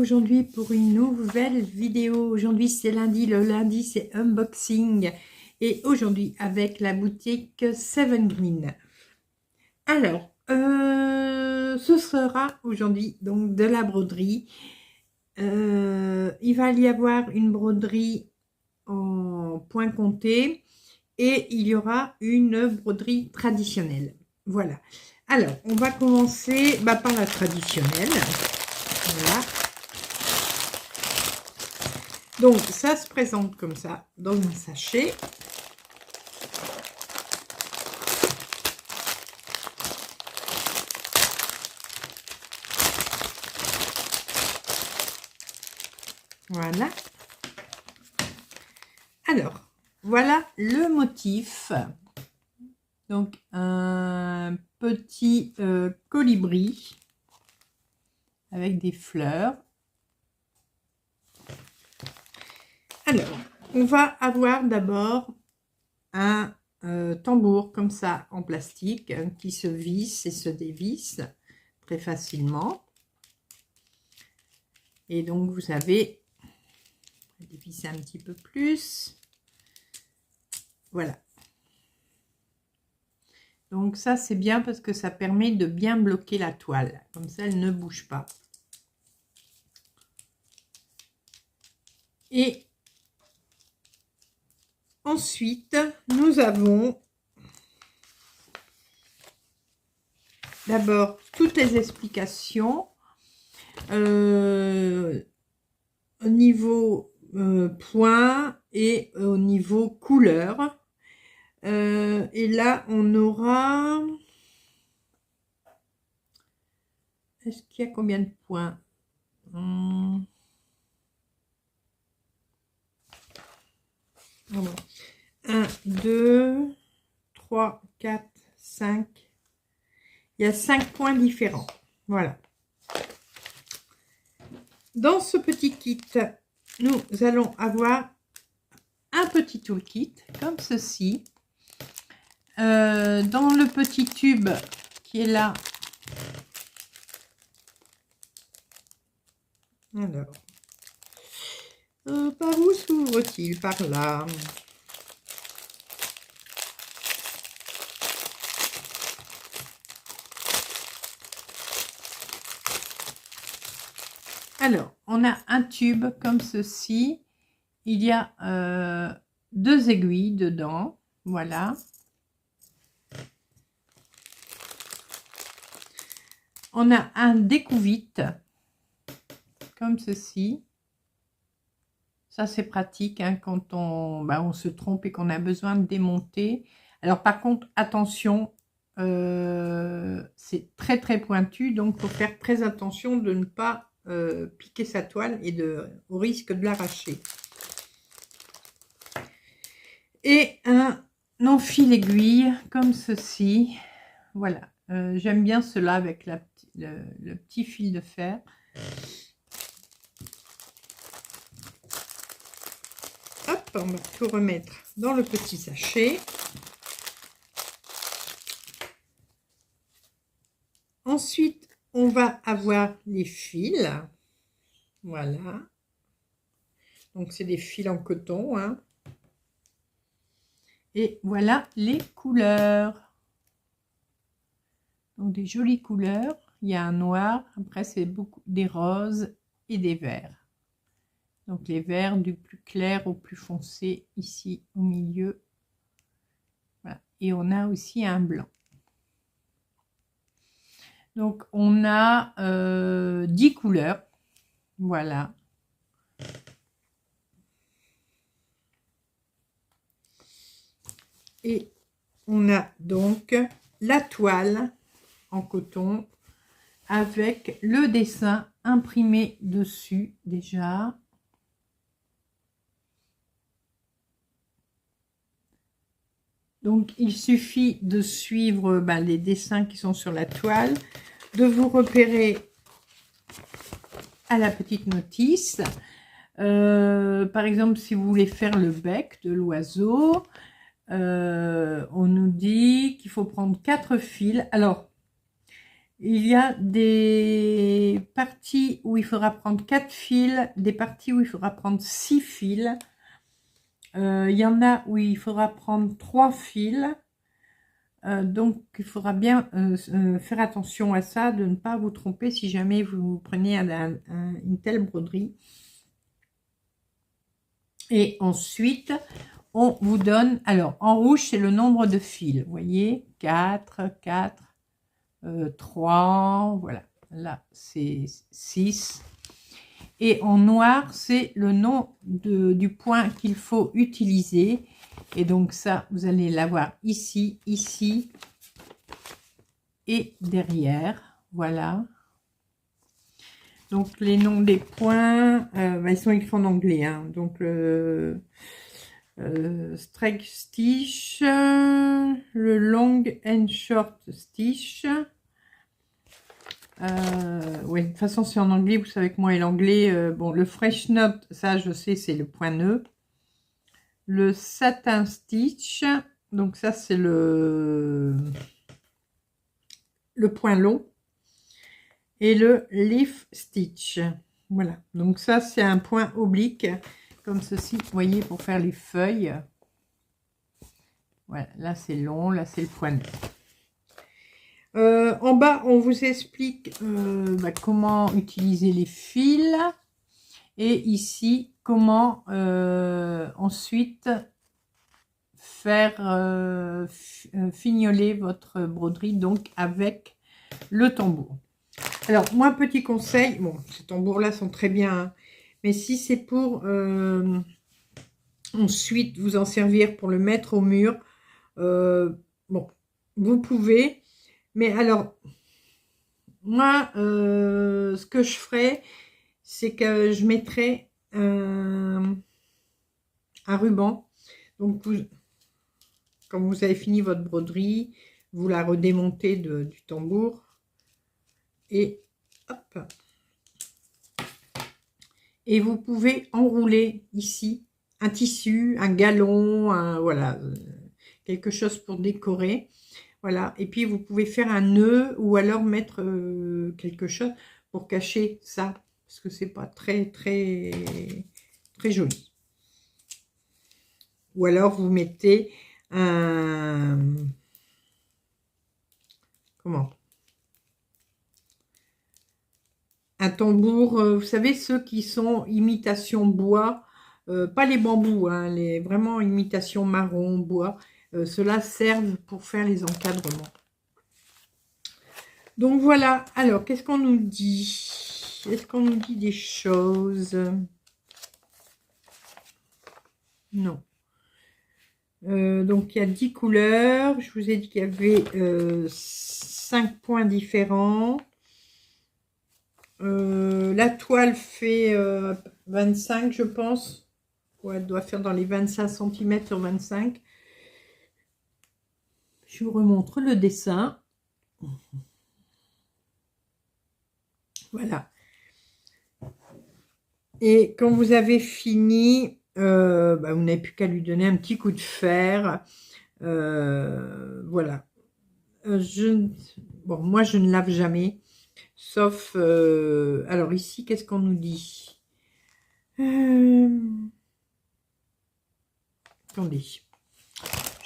aujourd'hui pour une nouvelle vidéo. Aujourd'hui c'est lundi, le lundi c'est unboxing et aujourd'hui avec la boutique Seven Green. Alors, ce sera aujourd'hui donc de la broderie. Il va y avoir une broderie en point compté et il y aura une broderie traditionnelle. Voilà. Alors, on va commencer par la traditionnelle. Voilà. Donc, ça se présente comme ça, dans un sachet. Voilà. Alors, voilà le motif. Donc, un petit colibri avec des fleurs. Alors, on va avoir d'abord un tambour comme ça en plastique qui se visse et se dévisse très facilement. Et donc, vous avez dévisser un petit peu plus. Voilà. Donc ça, c'est bien parce que ça permet de bien bloquer la toile. Comme ça, elle ne bouge pas. Et ensuite, nous avons d'abord toutes les explications au niveau point et au niveau couleur. Et là, on aura... Est-ce qu'il y a combien de points? 1, 2, 3, 4, 5. Il y a 5 points différents. Voilà. Dans ce petit kit, nous allons avoir un petit toolkit comme ceci. Dans le petit tube qui est là. Alors, par où s'ouvre-t-il? Par là. Alors, on a un tube comme ceci. Il y a 2 aiguilles dedans. Voilà. On a un découvite comme ceci. Ça, c'est pratique hein, quand on se trompe et qu'on a besoin de démonter. Alors, par contre, attention, c'est très, très pointu. Donc, il faut faire très attention de ne pas piquer sa toile et au risque de l'arracher. Et un enfil aiguille comme ceci. Voilà. J'aime bien cela avec le petit fil de fer. Hop, on va tout remettre dans le petit sachet. Ensuite, on va avoir les fils. Voilà. Donc, c'est des fils en coton. Hein. Et voilà les couleurs. Donc, des jolies couleurs. Il y a un noir. Après, c'est beaucoup des roses et des verts. Donc, les verts du plus clair au plus foncé ici au milieu. Voilà. Et on a aussi un blanc. Donc, on a 10 couleurs. Voilà. Et on a donc la toile en coton avec le dessin imprimé dessus déjà. Donc, il suffit de suivre les dessins qui sont sur la toile, de vous repérer à la petite notice. Par exemple, si vous voulez faire le bec de l'oiseau, on nous dit qu'il faut prendre 4 fils. Alors, Il y a des parties où il faudra prendre 4 fils, des parties où il faudra prendre 6 fils. Il y en a où il faudra prendre 3 fils. Donc, il faudra bien faire attention à ça, de ne pas vous tromper si jamais vous prenez une telle broderie. Et ensuite, on vous donne, alors en rouge, c'est le nombre de fils. Vous voyez, 4, 4, 3, voilà. Là, c'est 6. Et en noir, c'est le nom du point qu'il faut utiliser. Et donc ça, vous allez l'avoir ici, ici et derrière. Voilà. Donc les noms des points, ils sont écrits en anglais. Hein. Donc strike stitch, le long and short stitch. Oui, de toute façon c'est en anglais, vous savez que moi et l'anglais, bon, le fresh knot, ça je sais, c'est le point nœud. Le satin stitch, donc ça c'est le point long. Et le leaf stitch, voilà, donc ça c'est un point oblique, comme ceci, vous voyez, pour faire les feuilles. Voilà, là c'est long, là c'est le point nœud. En bas, on vous explique comment utiliser les fils. Et ici, comment ensuite faire fignoler votre broderie, donc avec le tambour. Alors, moi, petit conseil, bon, ces tambours-là sont très bien, hein, mais si c'est pour ensuite vous en servir pour le mettre au mur, bon, vous pouvez. Mais alors, moi, ce que je ferais, c'est que je mettrais un ruban. Donc, quand vous avez fini votre broderie, vous la redémontez du tambour. Et hop. Et vous pouvez enrouler ici un tissu, un galon, voilà, quelque chose pour décorer. Voilà, et puis vous pouvez faire un nœud ou alors mettre quelque chose pour cacher ça, parce que c'est pas très joli. Ou alors vous mettez un tambour, vous savez, ceux qui sont imitation bois, pas les bambous, hein, vraiment imitation marron, bois. Ceux-là servent pour faire les encadrements. Donc voilà, alors qu'est-ce qu'on nous dit? Est-ce qu'on nous dit des choses? Non. Donc il y a 10 couleurs. Je vous ai dit qu'il y avait 5 points différents. La toile fait 25, je pense. Ouais, elle doit faire dans les 25 cm sur 25. Je vous remontre le dessin. Voilà. Et quand vous avez fini, vous n'avez plus qu'à lui donner un petit coup de fer. Voilà. Bon, moi, je ne lave jamais. Sauf... alors ici, qu'est-ce qu'on nous dit? Attendez.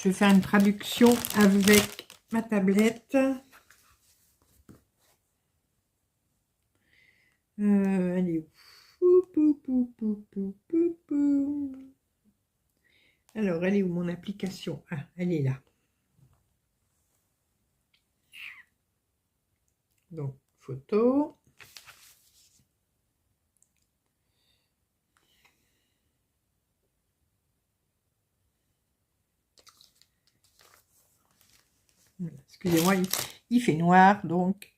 Je vais faire une traduction avec ma tablette. Elle est où? Alors, elle est où mon application? Ah, elle est là. Donc, photo. Excusez-moi, il fait noir, donc...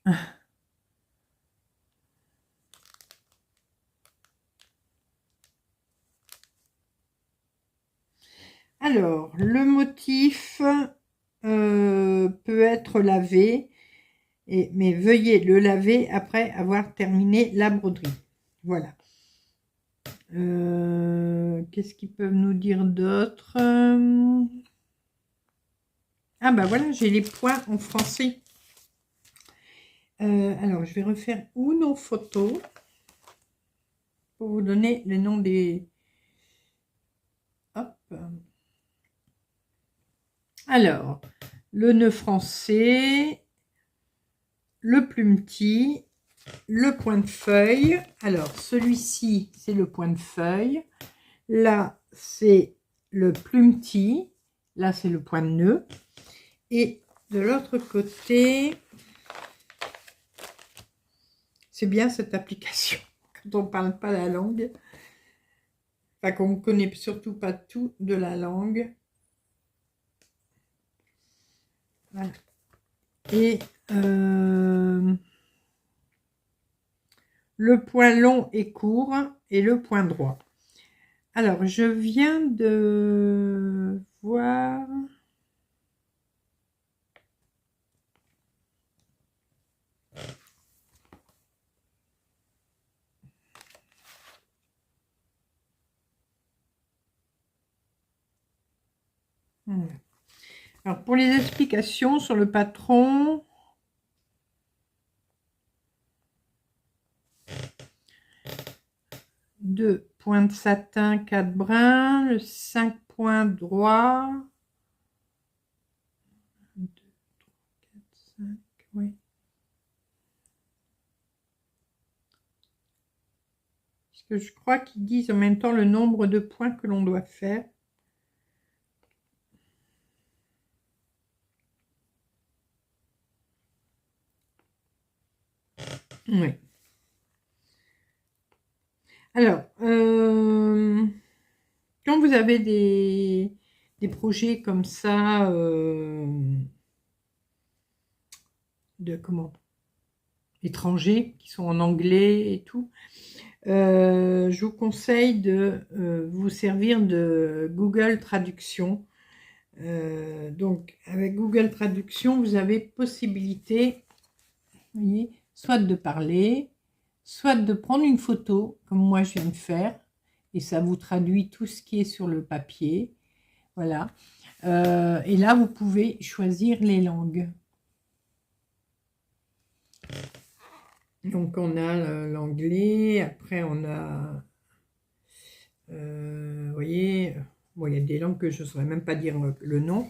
Alors, le motif peut être lavé, mais veuillez le laver après avoir terminé la broderie. Voilà. Qu'est-ce qu'ils peuvent nous dire d'autre? Ah bah voilà, j'ai les points en français. Alors, je vais refaire une photo pour vous donner le nom des... Hop. Alors, le nœud français, le plumetis, le point de feuille. Alors, celui-ci, c'est le point de feuille. Là, c'est le plumetis. Là, c'est le point de nœud. Et de l'autre côté, c'est bien cette application quand on ne parle pas la langue. Enfin, qu'on ne connaît surtout pas tout de la langue. Voilà. Et le point long et court et le point droit. Alors, je viens de voir... Alors, pour les explications sur le patron, deux points de satin, 4 brins, le 5 points droit. 2, 3, 4, 5, oui. Parce que je crois qu'ils disent en même temps le nombre de points que l'on doit faire. Oui. Alors, quand vous avez des projets comme ça, de comment étrangers, qui sont en anglais et tout, je vous conseille de vous servir de Google Traduction. Donc, avec Google Traduction, vous avez possibilité, vous voyez, soit de parler, soit de prendre une photo, comme moi je viens de faire, et ça vous traduit tout ce qui est sur le papier. Voilà. Et là, vous pouvez choisir les langues. Donc, on a l'anglais, après on a, vous voyez, bon, il y a des langues que je ne saurais même pas dire le nom.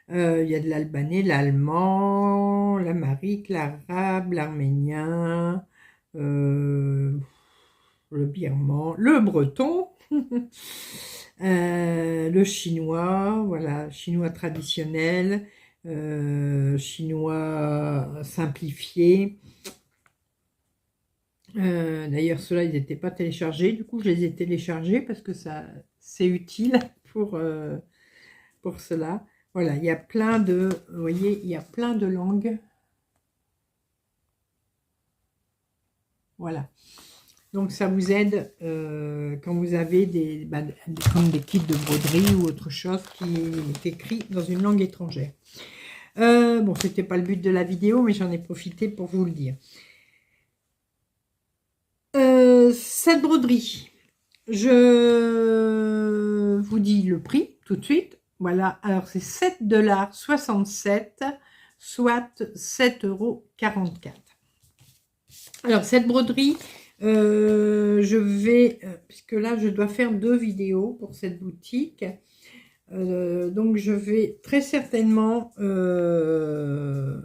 Il y a de l'albanais, l'allemand, l'amharique, l'arabe, l'arménien, le birman, le breton, le chinois, voilà, chinois traditionnel, chinois simplifié. D'ailleurs, ceux-là, ils n'étaient pas téléchargés. Du coup, je les ai téléchargés parce que ça, c'est utile pour cela. Voilà, il y a plein de, vous voyez, il y a plein de langues. Voilà. Donc, ça vous aide quand vous avez comme des kits de broderie ou autre chose qui est écrit dans une langue étrangère. Bon, c'était pas le but de la vidéo, mais j'en ai profité pour vous le dire. Cette broderie, je vous dis le prix tout de suite. Voilà, alors c'est 7,67 $, soit 7,44 €. Alors cette broderie, je vais, puisque là je dois faire 2 vidéos pour cette boutique, donc je vais très certainement me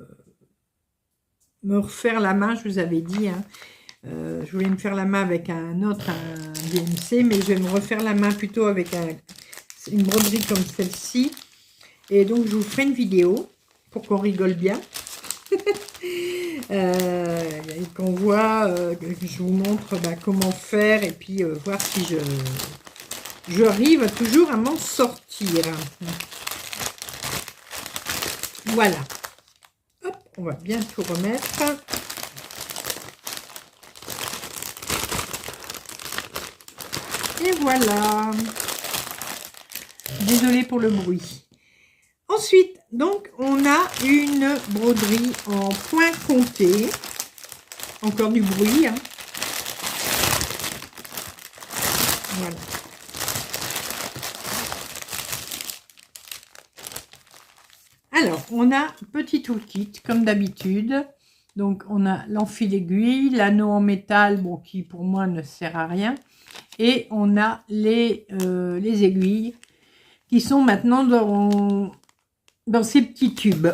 refaire la main, je vous avais dit, hein. Je voulais me faire la main avec un autre, un DMC, mais je vais me refaire la main plutôt avec une broderie comme celle-ci. Et donc, je vous ferai une vidéo pour qu'on rigole bien. Qu'on voit, je vous montre comment faire et puis voir si j'arrive toujours à m'en sortir. Voilà. Hop, on va bien tout remettre. Et voilà. Désolée pour le bruit. Ensuite, donc, on a une broderie en point compté. Encore du bruit, hein. Voilà. Alors, on a petit toolkit, comme d'habitude. Donc, on a l'enfil aiguille, l'anneau en métal, bon, qui pour moi ne sert à rien. Et on a les aiguilles qui sont maintenant dans ces petits tubes.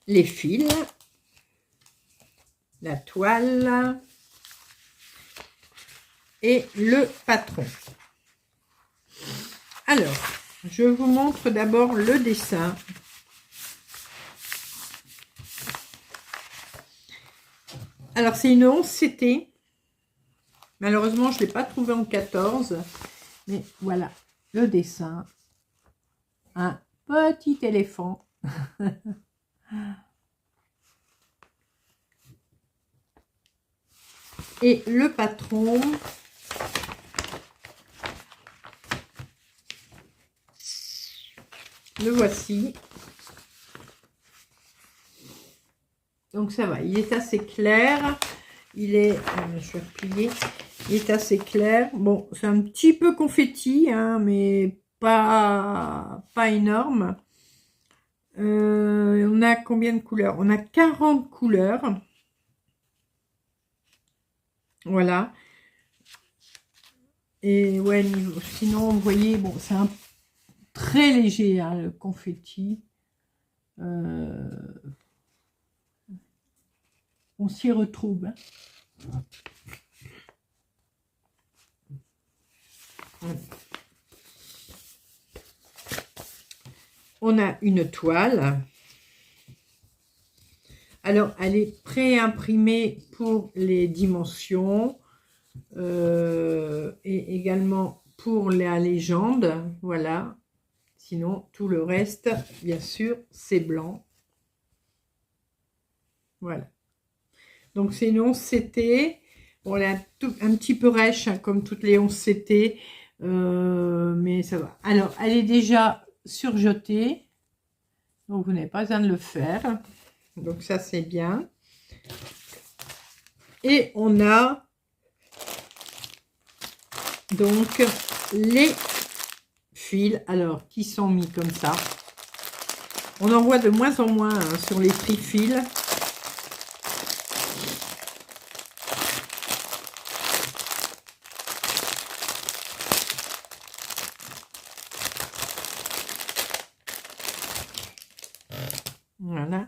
Les fils, la toile et le patron. Alors, je vous montre d'abord le dessin. Alors, c'est une 11 CT. Malheureusement, je ne l'ai pas trouvé en 14. Mais voilà, le dessin. Un petit éléphant. Et le patron. Le voici. Donc ça va, il est assez clair. Il est, je vais replier. Il est assez clair. Bon, c'est un petit peu confetti, hein, mais pas énorme. On a combien de couleurs? On a 40 couleurs. Voilà. Et ouais, sinon, vous voyez, bon, c'est un très léger, hein, le confetti. On s'y retrouve. Hein. On a une toile. Alors, elle est pré-imprimée pour les dimensions et également pour la légende. Voilà. Sinon, tout le reste, bien sûr, c'est blanc. Voilà. Donc, c'est une 11 CT. Bon, elle est un petit peu rêche, hein, comme toutes les 11 CT. Mais ça va. Alors, elle est déjà surjetée. Donc, vous n'avez pas besoin de le faire. Donc, ça, c'est bien. Et on a donc les fils, alors, qui sont mis comme ça. On en voit de moins en moins, hein, sur les tri-fils. Voilà.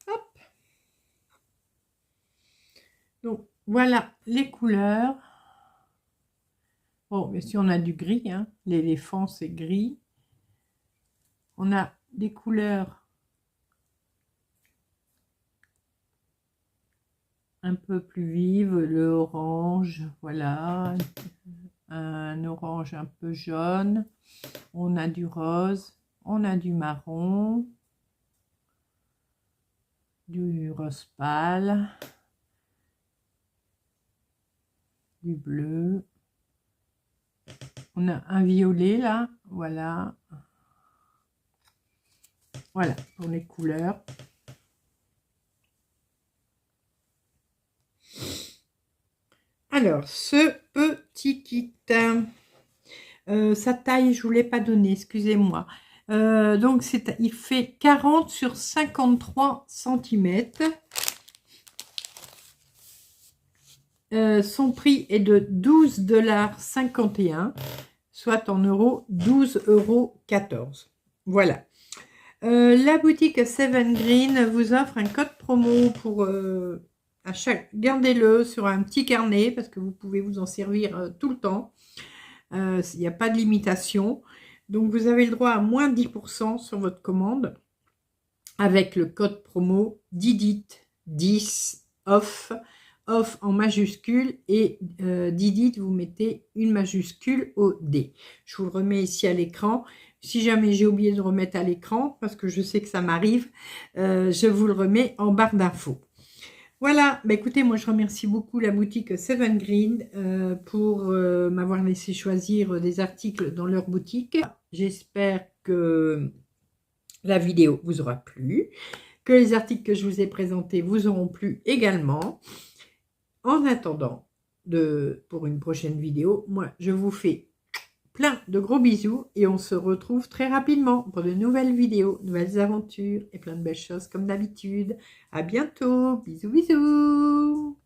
Hop. Donc, voilà les couleurs. Bon, bien sûr, on a du gris. Hein. L'éléphant, c'est gris. On a des couleurs un peu plus vives. Le orange, voilà. Un orange un peu jaune. On a du rose. On a du marron. Du rose pâle. Du bleu. On a un violet là, voilà. Voilà pour les couleurs. Alors, ce petit kit, sa taille, je ne vous l'ai pas donné, excusez-moi. Donc, il fait 40 sur 53 cm. Son prix est de 12,51 $, soit en euros 12,14 €. Voilà. La boutique Seven Green vous offre un code promo pour gardez-le sur un petit carnet parce que vous pouvez vous en servir tout le temps. Il n'y a pas de limitation. Donc vous avez le droit à moins 10% sur votre commande avec le code promo DIDIT10 off en majuscule et DIDIT, vous mettez une majuscule au D. Je vous le remets ici à l'écran. Si jamais j'ai oublié de le remettre à l'écran, parce que je sais que ça m'arrive, je vous le remets en barre d'infos. Voilà, bah écoutez, moi je remercie beaucoup la boutique Seven Green pour m'avoir laissé choisir des articles dans leur boutique. J'espère que la vidéo vous aura plu, que les articles que je vous ai présentés vous auront plu également. En attendant, pour une prochaine vidéo, moi je vous fais plein de gros bisous et on se retrouve très rapidement pour de nouvelles vidéos, nouvelles aventures et plein de belles choses comme d'habitude. À bientôt, bisous bisous.